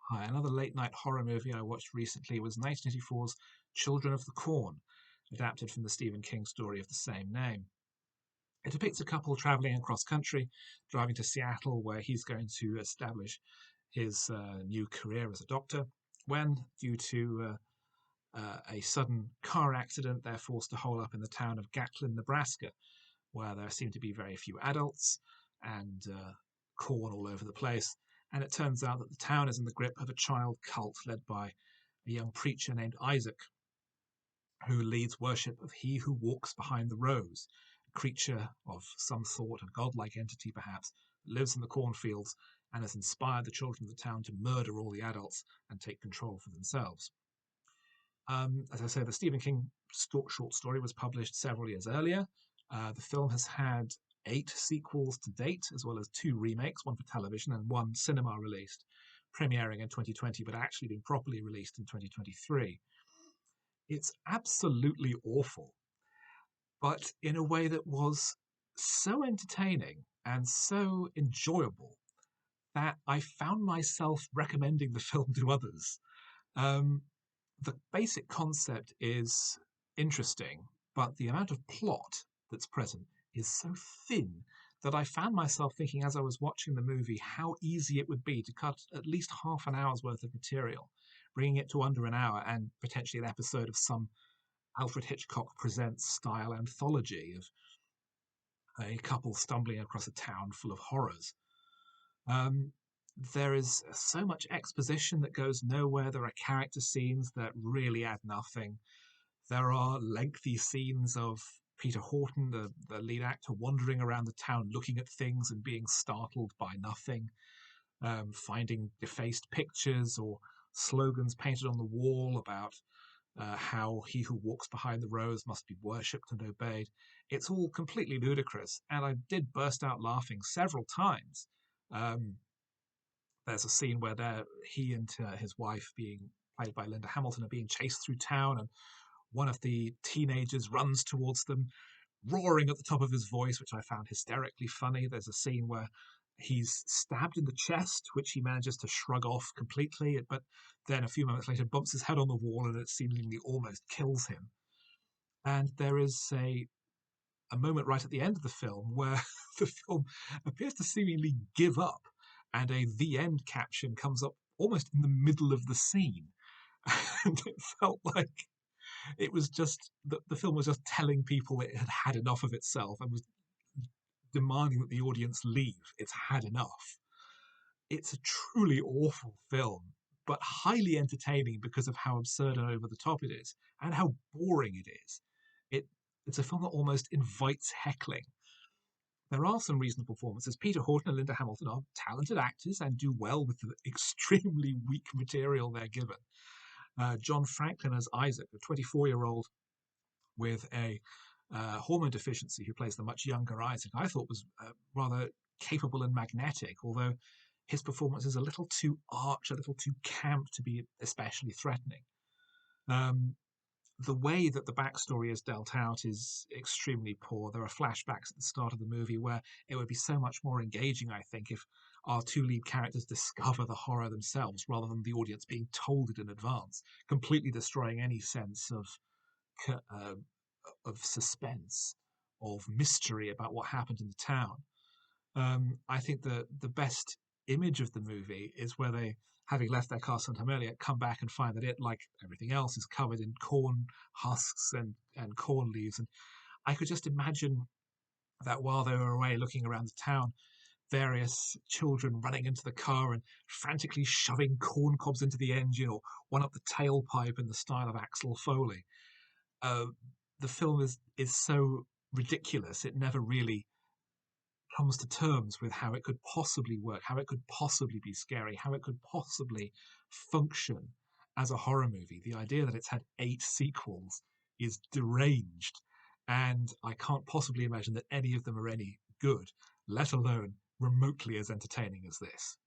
Hi, another late night horror movie I watched recently was 1984's Children of the Corn, adapted from the Stephen King story of the same name. It depicts a couple traveling across country, driving to Seattle, where he's going to establish his new career as a doctor, when, due to a sudden car accident, they're forced to hole up in the town of Gatlin, Nebraska, where there seem to be very few adults and corn all over the place. And it turns out that the town is in the grip of a child cult led by a young preacher named Isaac, who leads worship of he who walks behind the rose, a creature of some sort, a godlike entity perhaps, that lives in the cornfields and has inspired the children of the town to murder all the adults and take control for themselves. As I say, the Stephen King short story was published several years earlier. The film has had 8 sequels to date, as well as 2 remakes, one for television and one cinema released, premiering in 2020, but actually being properly released in 2023. It's absolutely awful, but in a way that was so entertaining and so enjoyable that I found myself recommending the film to others. Um, the basic concept is interesting, but the amount of plot that's present is so thin that I found myself thinking as I was watching the movie how easy it would be to cut at least half an hour's worth of material, bringing it to under an hour and potentially an episode of some Alfred Hitchcock Presents style anthology of a couple stumbling across a town full of horrors. Um, there is so much exposition that goes nowhere. There are character scenes that really add nothing. There are lengthy scenes of Peter Horton, the lead actor, wandering around the town looking at things and being startled by nothing, finding defaced pictures or slogans painted on the wall about how he who walks behind the rose must be worshipped and obeyed. It's all completely ludicrous, and I did burst out laughing several times. Um, there's a scene where he and his wife, being played by Linda Hamilton, are being chased through town, and one of the teenagers runs towards them, roaring at the top of his voice, which I found hysterically funny. There's a scene where he's stabbed in the chest, which he manages to shrug off completely, but then a few moments later bumps his head on the wall and it seemingly almost kills him. And there is a moment right at the end of the film where the film appears to seemingly give up, and a "the end" caption comes up almost in the middle of the scene. And it felt like it was just the film was just telling people it had had enough of itself and was demanding that the audience leave. It's had enough. It's a truly awful film, but highly entertaining because of how absurd and over the top it is, and how boring it is. It it's a film that almost invites heckling. There are some reasonable performances. Peter Horton and Linda Hamilton are talented actors and do well with the extremely weak material they're given. John Franklin as Isaac, a 24-year-old with a hormone deficiency who plays the much younger Isaac, I thought was rather capable and magnetic, although his performance is a little too arch, a little too camp to be especially threatening. Um, the way that the backstory is dealt out is extremely poor. There are flashbacks at the start of the movie where it would be so much more engaging, I think, if our 2 lead characters discover the horror themselves rather than the audience being told it in advance, completely destroying any sense uh, of suspense, of mystery about what happened in the town. I think the best image of the movie is where they, having left their car sometime earlier, come back and find that it, like everything else, is covered in corn husks and corn leaves. And I could just imagine that while they were away looking around the town, various children running into the car and frantically shoving corn cobs into the engine or one up the tailpipe in the style of Axel Foley. Uh, the film is so ridiculous; it never really comes to terms with how it could possibly work, how it could possibly be scary, how it could possibly function as a horror movie. The idea that it's had 8 sequels is deranged, and I can't possibly imagine that any of them are any good, let alone remotely as entertaining as this.